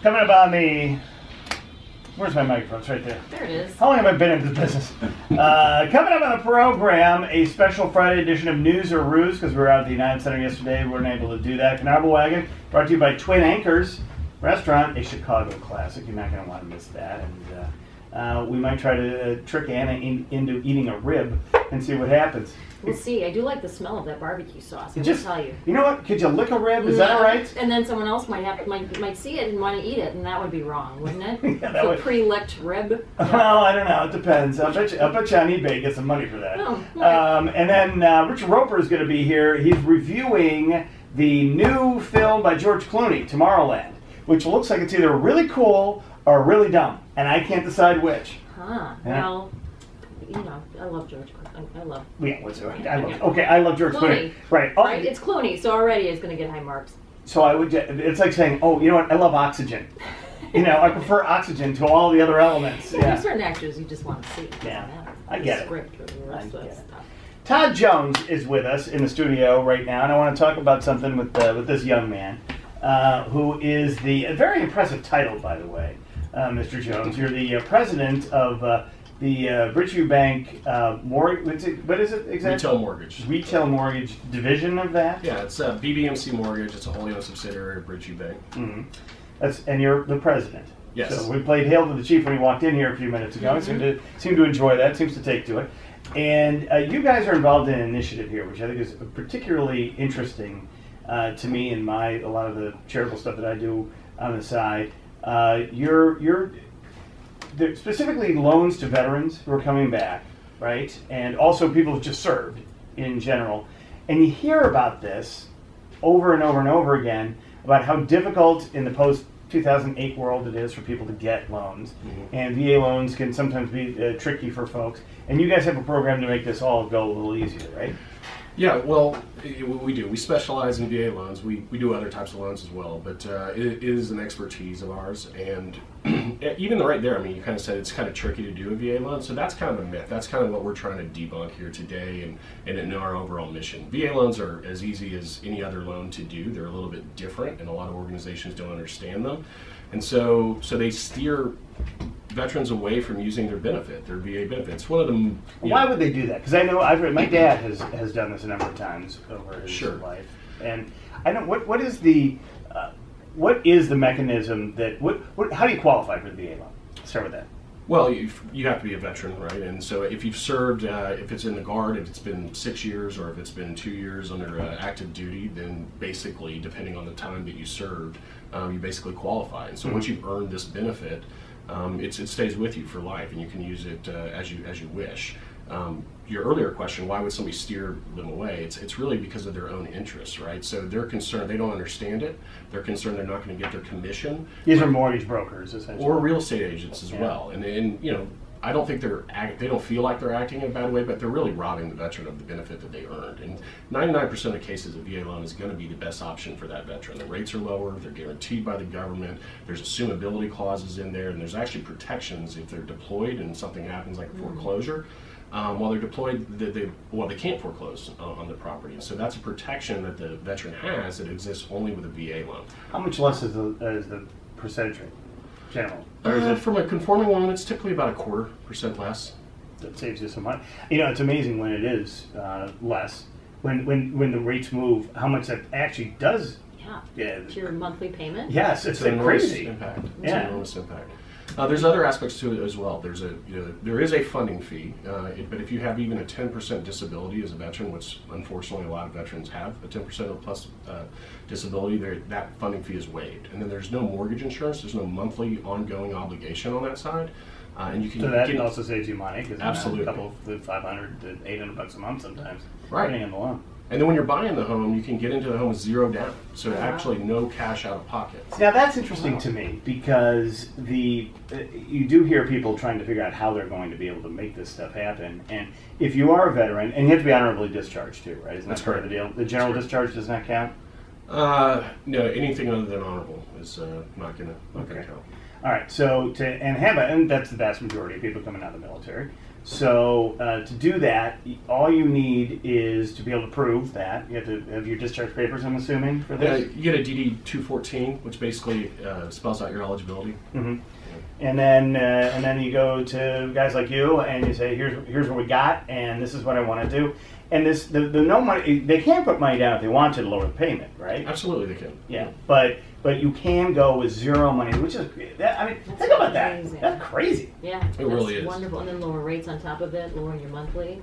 Coming up on the... Where's my microphone? It's right there. There it is. How long have I been in this business? Coming up on the program, a special Friday edition of News or Ruse, because we were out at the United Center yesterday. We weren't able to do that. Canarva Wagon, brought to you by Twin Anchors Restaurant, a Chicago classic. You're not going to want to miss that. And we might try to trick Anna into eating a rib and see what happens. We'll see. I do like the smell of that barbecue sauce. I will tell you. You know what? Could you lick a rib? Is that all right? And then someone else might see it and want to eat it, and that would be wrong, wouldn't it? Yeah, that would. Pre-licked rib. Well, I don't know. It depends. I'll bet you on eBay get some money for that. Oh, okay. And then Richard Roper is going to be here. He's reviewing the new film by George Clooney, Tomorrowland, which looks like it's either really cool or really dumb, and I can't decide which. Huh. Yeah. Well, you know, I love George Clooney. I love. Yeah, I love George Clooney. Right. Oh, right. It's Clooney, so already it's going to get high marks. So I would. It's like saying, oh, you know what? I love Oxygen. You know, I prefer Oxygen to all the other elements. Yeah. There's certain actors you just want to see. It doesn't matter. I get it. Script or the rest of that stuff. Todd Jones is with us in the studio right now, and I want to talk about something with this young man, who is a very impressive title, by the way, Mr. Jones. You're the president of the Bridgeview Bank what is it exactly? Retail mortgage division of that. Yeah, it's BBMC Mortgage. It's a wholly owned subsidiary of Bridgeview Bank. Mm-hmm. And you're the president. Yes. So we played Hail to the Chief when he walked in here a few minutes ago. Mm-hmm. Seemed to enjoy that. Seems to take to it. And you guys are involved in an initiative here, which I think is particularly interesting to me and a lot of the charitable stuff that I do on the side. You're specifically loans to veterans who are coming back, right? And also people who've just served in general. And you hear about this over and over and over again about how difficult in the post-2008 world it is for people to get loans. Mm-hmm. And VA loans can sometimes be tricky for folks. And you guys have a program to make this all go a little easier, right? Yeah, well, we do. We specialize in VA loans. We do other types of loans as well, but it is an expertise of ours. And even right there, I mean, you kind of said it's kind of tricky to do a VA loan, so that's kind of a myth. That's kind of what we're trying to debunk here today and in our overall mission. VA loans are as easy as any other loan to do. They're a little bit different, and a lot of organizations don't understand them. And so they steer veterans away from using their VA benefits. One of them. Why would they do that? Because I know my dad has done this a number of times over his life, and I know what is the mechanism that how do you qualify for the VA loan? Let's start with that. Well, you have to be a veteran, right? And so if you've served, if it's in the Guard, if it's been 6 years, or if it's been 2 years under active duty, then basically, depending on the time that you served, you basically qualify. And so once you've earned this benefit, it stays with you for life, and you can use it as you wish. Your earlier question, why would somebody steer them away? It's really because of their own interests, right? So they're concerned, they don't understand it. They're concerned they're not going to get their commission. These are mortgage brokers, essentially. Or real estate agents as well. And you know, I don't think they don't feel like they're acting in a bad way, but they're really robbing the veteran of the benefit that they earned. And 99% of cases, a VA loan is going to be the best option for that veteran. The rates are lower, they're guaranteed by the government, there's assumability clauses in there, and there's actually protections if they're deployed and something happens like a foreclosure. While they're deployed, they can't foreclose on the property. And so that's a protection that the veteran has that exists only with a VA loan. How much less is the percentage rate? General. From a conforming loan, it's typically about 0.25% less. That saves you some money. You know, it's amazing when it is less. When the rates move, how much that actually does. Yeah. To your monthly payment. Yes, it's an crazy impact. It's an enormous impact. There's other aspects to it as well. There is a funding fee, but if you have even a 10% disability as a veteran, which unfortunately a lot of veterans have, a 10% or plus disability, that funding fee is waived. And then there's no mortgage insurance. There's no monthly ongoing obligation on that side. And you can so that also saves you money because absolutely a couple of $500 to $800 a month sometimes, right? Depending on the loan. And then when you're buying the home, you can get into the home with zero down. So actually no cash out of pocket. Now that's interesting to me because you do hear people trying to figure out how they're going to be able to make this stuff happen. And if you are a veteran, and you have to be honorably discharged too, right? Isn't that part of the deal? The general discharge does not count? No, anything other than honorable is not going to count. All right, so and that's the vast majority of people coming out of the military. So to do that, all you need is to be able to prove that. You have to have your discharge papers, I'm assuming, for this? You get a DD 214, which basically spells out your eligibility. Mm-hmm. And then you go to guys like you and you say, here's what we got, and this is what I want to do. And the no money, they can put money down if they want to lower the payment, right? Absolutely, they can. Yeah, but you can go with zero money, which is think about that. amazing. That's crazy. Yeah, It that's really is. wonderful. And then lower rates on top of it, lowering your monthly.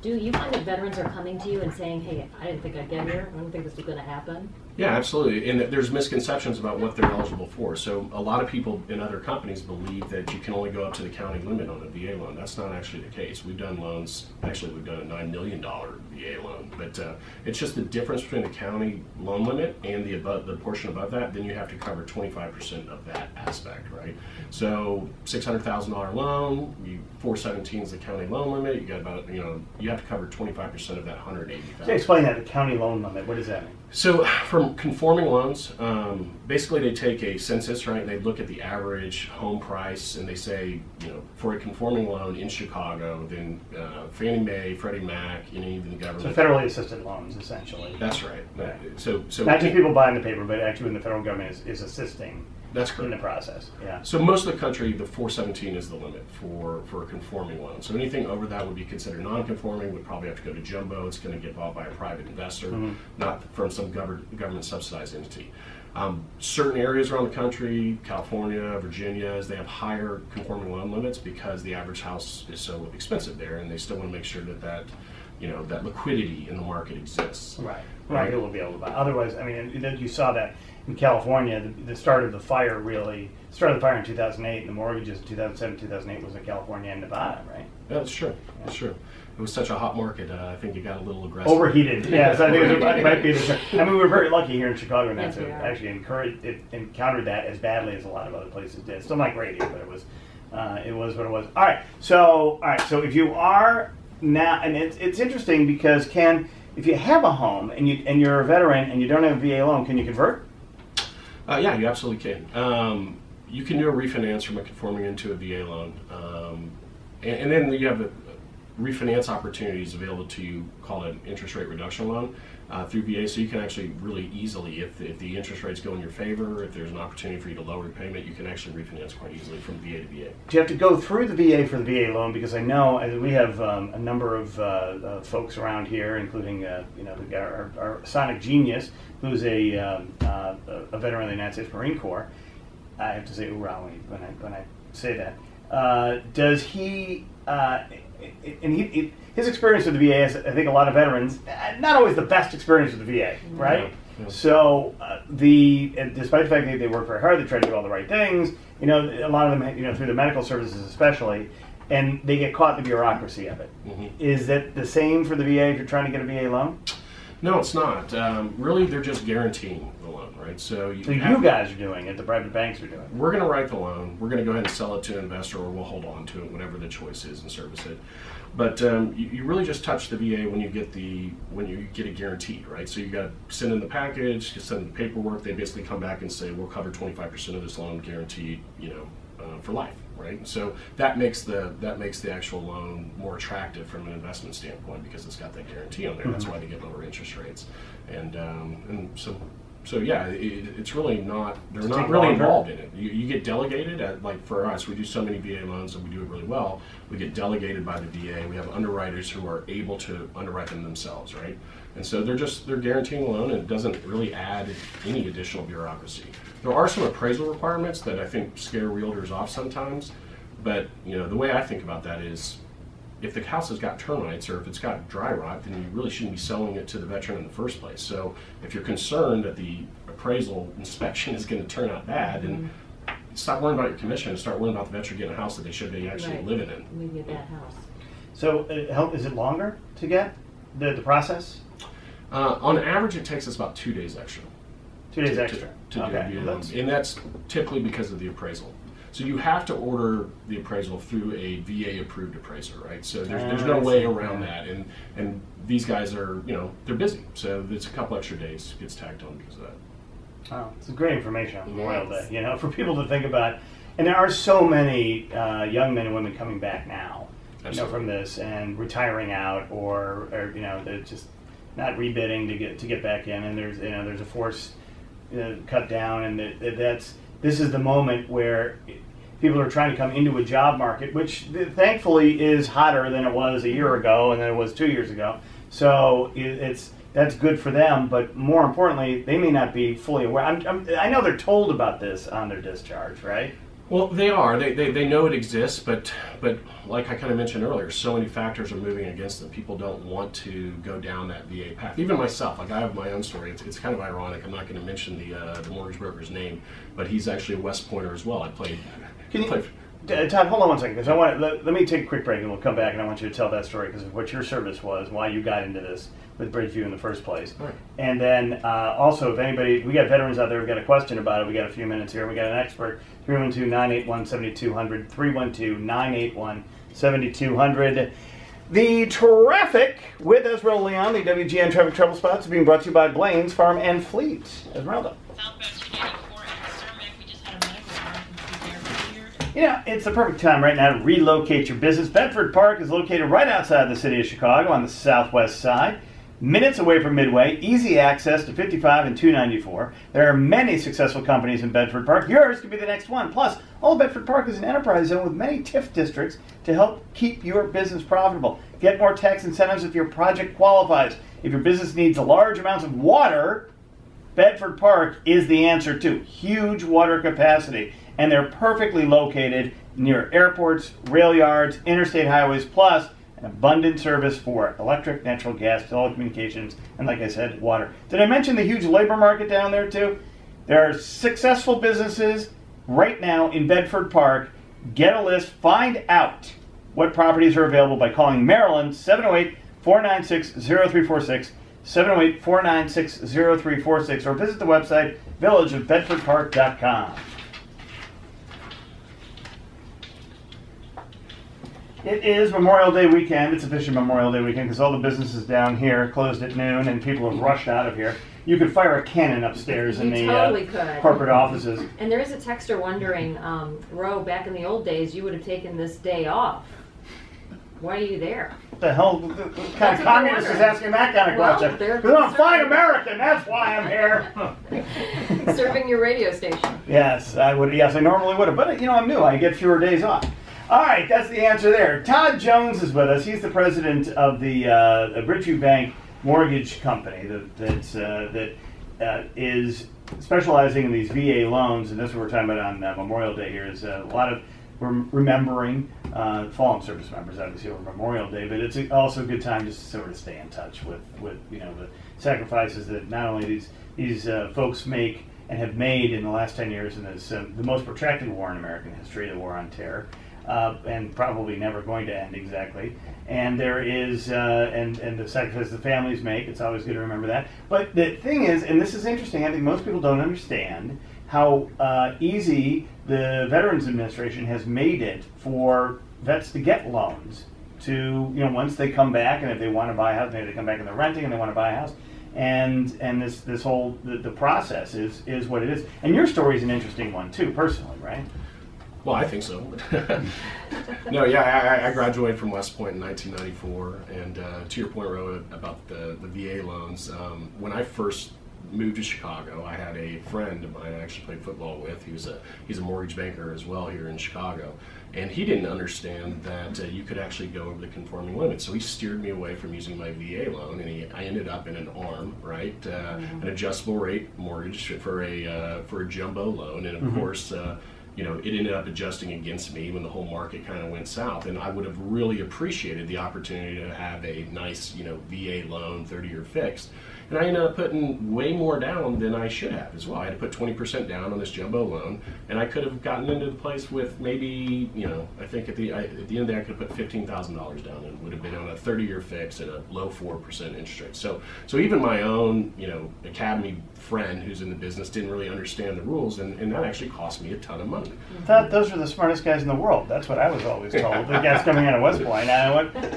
Do you find that veterans are coming to you and saying, hey, I didn't think I'd get here. I don't think this was going to happen? Yeah, absolutely. And there's misconceptions about what they're eligible for. So a lot of people in other companies believe that you can only go up to the county limit on a VA loan. That's not actually the case. We've done loans, actually we've done a $9 million VA loan, but it's just the difference between the county loan limit and the portion above that, then you have to cover 25% of that aspect, right? So $600,000 loan, 417 is the county loan limit, you got about, you have to cover 25% of that 180,000. So explain that, the county loan limit, what does that mean? So from conforming loans, basically they take a census, right? And they look at the average home price and they say, for a conforming loan in Chicago, then Fannie Mae, Freddie Mac, even the government. So federally assisted loans, essentially. That's right. Okay. So Not just people buying the paper, but actually when the federal government is assisting that's in correct. the process. Yeah. So most of the country, the 417 is the limit for a conforming loan. So anything over that would be considered non-conforming, would probably have to go to jumbo. It's going to get bought by a private investor, not from some government subsidized entity. Certain areas around the country, California, Virginia, they have higher conforming loan limits because the average house is so expensive there, and they still want to make sure that that liquidity in the market exists. Right. It will be able to buy. Otherwise, you saw that in California, the start of the fire in 2008, and the mortgages in 2007, 2008 was in California and Nevada, right? Yeah, that's true. That's true. It was such a hot market. I think it got a little aggressive. Overheated. Yeah, so I think it might be the. We were very lucky here in Chicago not Yes, to we are. actually encountered that as badly as a lot of other places did. Still not great here, but it was what it was. All right. So if you are now, and it's interesting because if you have a home and you're a veteran and you don't have a VA loan, can you convert? Yeah, you absolutely can. You can do a refinance from a conforming into a VA loan, and then you have refinance opportunities available to you called an interest rate reduction loan through VA, so you can actually really easily, if the interest rates go in your favor, if there's an opportunity for you to lower your payment, you can actually refinance quite easily from VA to VA. Do you have to go through the VA for the VA loan? Because I know we have a number of folks around here, including our Sonic Genius, who's a veteran of the United States Marine Corps. I have to say "oorah" when I say that. Does he? And his experience with the VA is, I think, a lot of veterans, not always the best experience with the VA, right? Yeah. So despite the fact that they work very hard, they try to do all the right things. A lot of them, through the medical services especially, and they get caught in the bureaucracy of it. Mm-hmm. Is that the same for the VA if you're trying to get a VA loan? No, it's not. Really, they're just guaranteeing the loan, right? So you guys are doing it, the private banks are doing it. We're going to write the loan. We're going to go ahead and sell it to an investor, or we'll hold on to it, whatever the choice is, and service it. But you really just touch the VA when you get it guaranteed, right? So you got to send in the package, send in the paperwork. They basically come back and say, we'll cover 25% of this loan guaranteed, for life. Right? So that makes the actual loan more attractive from an investment standpoint because it's got that guarantee on there. That's why they get lower interest rates, and so yeah, it's really not. They're not really involved in it. You get delegated. Like for us, we do so many VA loans and we do it really well. We get delegated by the VA. We have underwriters who are able to underwrite them themselves, right? And so they're guaranteeing a loan, and it doesn't really add any additional bureaucracy. There are some appraisal requirements that I think scare realtors off sometimes, but the way I think about that is, if the house has got termites or if it's got dry rot, then you really shouldn't be selling it to the veteran in the first place. So if you're concerned that the appraisal inspection is going to turn out bad, then stop worrying about your commission and start worrying about the veteran getting a house that they should be actually living in. Maybe a bad house. So is it longer to get the process? On average, it takes us about 2 days extra. 2 days extra. To do a VA loan. And that's typically because of the appraisal. So you have to order the appraisal through a VA-approved appraiser, right? So there's no way around that. And these guys are, they're busy. So it's a couple extra days gets tacked on because of that. Oh, it's great information on Memorial Day, for people to think about. And there are so many young men and women coming back now from this and retiring out or they're just not rebidding to get back in, and there's a force cut down, and this is the moment where people are trying to come into a job market, which thankfully is hotter than it was a year ago and than it was 2 years ago. So that's good for them, but more importantly, they may not be fully aware. I know they're told about this on their discharge, right? Well, they are. They know it exists, but like I kind of mentioned earlier, so many factors are moving against them. People don't want to go down that VA path. Even myself, like I have my own story. It's kind of ironic. I'm not going to mention the mortgage broker's name, but he's actually a West Pointer as well. I played. Todd, hold on one second, because let me take a quick break, and we'll come back, and I want you to tell that story because of what your service was, why you got into this with Bridgeview in the first place. Right. And then also, if anybody, we got veterans out there who've got a question about it, we got a few minutes here, we got an expert, 312-981-7200, 312-981-7200. The traffic with Esmeralda Leon, the WGN Traffic Trouble Spots, is being brought to you by Blaine's Farm and Fleet. Esmeralda. Southwest 294 and Cermak, we just had a medical emergency there earlier. It's the perfect time right now to relocate your business. Bedford Park is located right outside the city of Chicago on the southwest side, minutes away from Midway, easy access to 55 and 294. There are many successful companies in Bedford Park. Yours could be the next one. Plus, all of Bedford Park is an enterprise zone with many TIF districts to help keep your business profitable. Get more tax incentives if your project qualifies. If your business needs large amounts of water, Bedford Park is the answer too. Huge water capacity. And they're perfectly located near airports, rail yards, interstate highways, plus an abundant service for electric, natural gas, telecommunications, and like I said, water. Did I mention the huge labor market down there too? There are successful businesses right now in Bedford Park. Get a list, find out what properties are available by calling Maryland 708-496-0346, 708-496-0346, or visit the website villageofbedfordpark.com. It is Memorial Day weekend. It's officially Memorial Day weekend because all the businesses down here closed at noon and people have rushed out of here. You could fire a cannon upstairs in the corporate offices. And there is a texter wondering, Ro, back in the old days, you would have taken this day off. Why are you there? What the hell? What kind of communist is asking that kind of question? Because I'm a fine American. That's why I'm here. Serving your radio station. Yes, I would. Yes, I normally would have. But I'm new. I get fewer days off. All right, that's the answer there. Todd Jones is with us. He's the president of the Bridgeview Bank Mortgage Company that is specializing in these VA loans, and that's what we're talking about on Memorial Day here. Is a lot of we're remembering fallen service members, obviously, over Memorial Day, but it's also a good time just to sort of stay in touch with the sacrifices that not only these folks make and have made in the last 10 years in this the most protracted war in American history, the War on Terror. And probably never going to end exactly. And there is, and the sacrifices the families make, it's always good to remember that. But the thing is, and this is interesting, I think most people don't understand how easy the Veterans Administration has made it for vets to get loans to, once they come back, and if they want to buy a house, maybe they come back and they're renting and they want to buy a house. And this whole, the process is what it is. And your story is an interesting one too, personally, right? Well, I think so. No, yeah, I graduated from West Point in 1994, and to your point, Ro, about the VA loans, when I first moved to Chicago, I had a friend of mine I actually played football with. He's a mortgage banker as well here in Chicago, and he didn't understand that you could actually go over the conforming limit. So he steered me away from using my VA loan, and I ended up in an ARM, right, an adjustable rate mortgage for a jumbo loan, and of course. It ended up adjusting against me when the whole market kind of went south, and I would have really appreciated the opportunity to have a nice, VA loan, 30-year fixed. And I ended up putting way more down than I should have as well. I had to put 20% down on this jumbo loan, and I could have gotten into the place with maybe, I think at the end of the day I could have put $15,000 down, and it would have been on a 30-year fix at a low 4% interest rate. So even my own, academy friend who's in the business didn't really understand the rules, and that actually cost me a ton of money. I thought those were the smartest guys in the world. That's what I was always told. The guys coming out of West Point.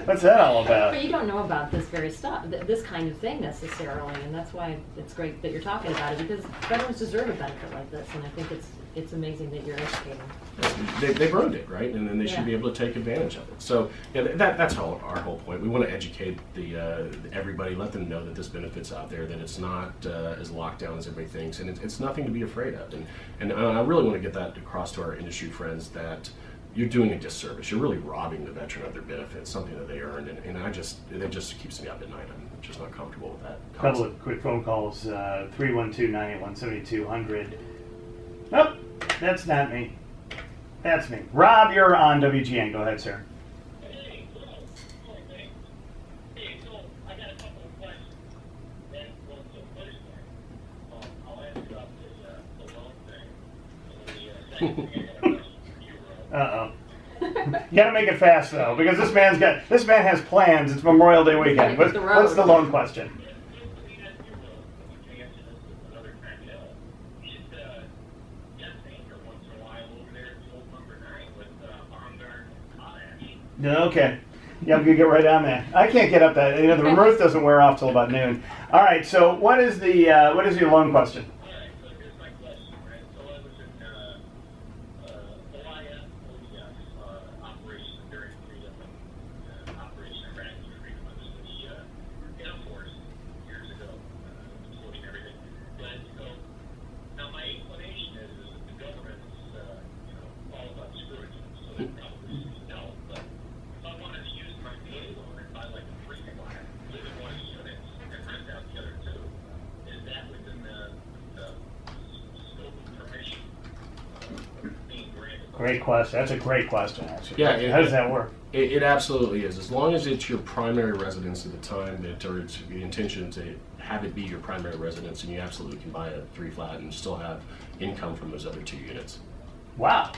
What's that all about? But you don't know about this very stuff, this kind of thing necessarily. early, and that's why it's great that you're talking about it, because veterans deserve a benefit like this, and I think it's amazing that you're educating. They've earned it, right? And then they should Yeah. be able to take advantage of it. So yeah, that's our whole point. We want to educate everybody, let them know that this benefit's out there, that it's not as locked down as everybody thinks, and it's nothing to be afraid of. And I really want to get that across to our industry friends that you're doing a disservice. You're really robbing the veteran of their benefits, something that they earned, and it just keeps me up at night. I'm just not comfortable with that. A couple of quick phone calls, 312-981-7200. Nope, that's not me. That's me. Rob, you're on WGN. Go ahead, sir. Hey, so I got a couple of questions. Well, so first one, I'll ask you about the loan thing. And the second thing, I got a question for you, Rob. Uh-oh. You gotta make it fast though, because this man has plans. It's Memorial Day weekend. Gotta hit the road. What's the loan question? Okay. Yeah, I'm gonna get right on that. I can't get up that. You know, the roof doesn't wear off till about noon. All right. So, what is your loan question? All right, so here's my question, right? So I was in operation during freedom and Operation Iraqi Freedom. I was in the Air Force years ago, including everything. But so now my inclination is that the government's all about screwing them, so they probably no. But if I wanted to use my VA loan and buy like a freaking lot, live in one of the units and rent out the other two, is that within the scope of permission being granted? Great question. That's a great question, actually. Yeah, How does that work? It absolutely is. As long as it's your primary residence at the time or it's the intention to have it be your primary residence, and you absolutely can buy a 3-flat and still have income from those other 2 units. Wow.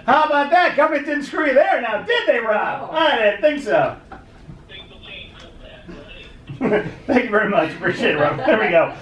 How about that? Government didn't screw you there now, did they, Rob? No. I didn't think so. Things will change real fast, right? Thank you very much. Appreciate it, Rob. There we go.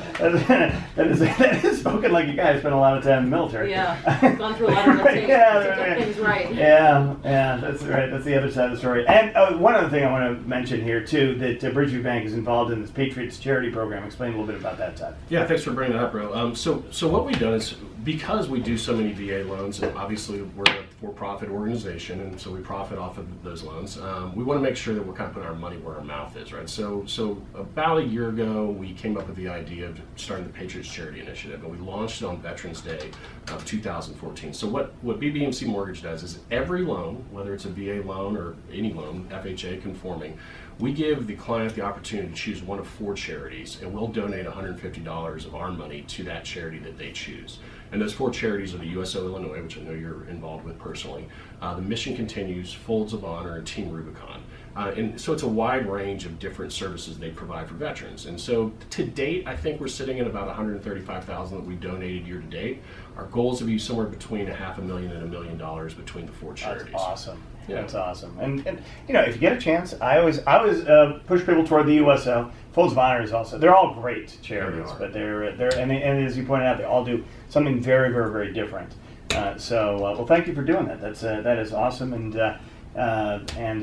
That is spoken like a guy who spent a lot of time in the military. Yeah, gone through a lot of mistakes. Yeah, to get things right. Yeah, that's right. That's the other side of the story. And one other thing I want to mention here, too, that Bridgeview Bank is involved in this Patriots charity program. Explain a little bit about that, Todd. Yeah, thanks for bringing that up, bro. So what we've done is, because we do so many VA loans, and obviously we're a for-profit organization, and so we profit off of those loans, we want to make sure that we're kind of putting our money where our mouth is, right? So about a year ago, we came up with the idea of starting the Patriots Charity Initiative, and we launched it on Veterans Day of 2014. So what BBMC Mortgage does is every loan, whether it's a VA loan or any loan, FHA conforming, we give the client the opportunity to choose one of 4 charities, and we'll donate $150 of our money to that charity that they choose. And those 4 charities are the USO Illinois, which I know you're involved with personally, the Mission Continues, Folds of Honor, and Team Rubicon. And so it's a wide range of different services they provide for veterans. And so to date, I think we're sitting at about $135,000 that we've donated year to date. Our goal is to be somewhere between $500,000 and $1 million between the 4 charities. That's awesome. Yeah. That's awesome. And you know, if you get a chance, I always push people toward the USO. Folds of Honor is also. They're all great charities, They are. but they're and as you pointed out, they all do something very, very, very different. Well, thank you for doing that. That is awesome, and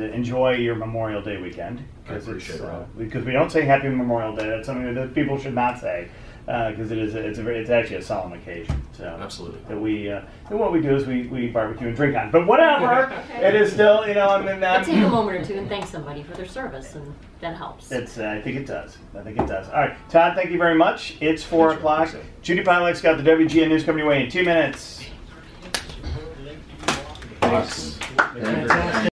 enjoy your Memorial Day weekend. I appreciate it, Rob. Because we don't say Happy Memorial Day. That's something that people should not say. Because it's actually a solemn occasion. So Absolutely. that what we do is we barbecue and drink on. But whatever, it is still But take a moment or two and thank somebody for their service, and that helps. I think it does. All right, Todd, thank you very much. It's 4 Thanks, Rob. o'clock. Judy Pilek's got the WGN News coming your way in 2 minutes. Thanks.